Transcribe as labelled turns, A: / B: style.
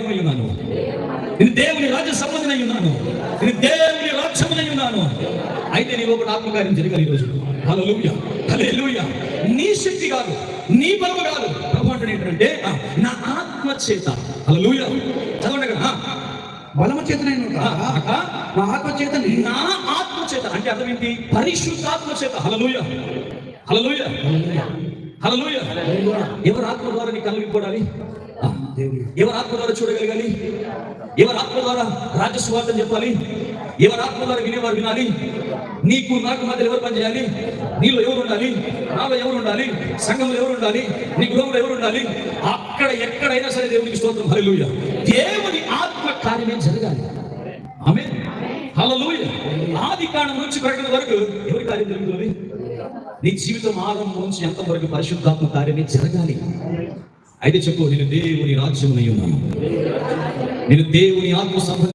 A: ఏమై ఉన్నాను? నేను దేవుని రాజ్య సంబంధమై ఉన్నాను. నేను దేవుని రాజ్యమునై ఉన్నాను. అయితే నీ ఒకటి ఆత్మకార్యం జరగాలి ఈరోజు. హల్లెలూయా, హల్లెలూయా. నీ శక్తి కాదు, నీ బలము కాదు. ప్రభు అంటే ఏంటంటే నా ఆత్మ చేత. హల్లెలూయా. చదవండి కదా.
B: బలము చేతనైన నా ఆత్మ చేత,
A: నా ఆత్మ చేత అంటే అర్థం ఏంటి? పరిశుద్ధాత్మ చేత. హల్లెలూయా, హల్లెలూయా, హల్లెలూయా. ఎవరి ఆత్మ ద్వారా నీ కళ్ళు విప్పడాలి? ఎవరి ఆత్మ ద్వారా చూడగలగాలి? ఎవరి ఆత్మ ద్వారా రాజ్య సువార్తను చెప్పాలి? ఎవరి ఆత్మ ద్వారా వినేవారు వినాలి? నీకు నాకు మధ్యలో ఎవరు పనిచేయాలి? నీలో ఎవరు ఉండాలి? నాలో ఎవరు ఉండాలి? సంఘంలో ఎవరు ఉండాలి? నీ గృహంలో ఎవరు ఉండాలి? అక్కడ ఎక్కడైనా సరే దేవునికి స్తోత్రం. హల్లెలూయా. దేవుని ఆత్మ కార్యమే జరగాలి. ఆమేన్, హల్లెలూయా. ఆది కాండం నుంచి ప్రకటన వరకు ఎవరి కార్యం జరుగుతుంది? నీ జీవితం ఆరంభం నుంచి ఎంతవరకు పరిశుద్ధాత్మ కార్యమే జరగాలి. అయితే చెప్పు, నేను దేవుని రాజ్యమునై ఉన్నాను. నేను దేవుని ఆత్మ సంబంధం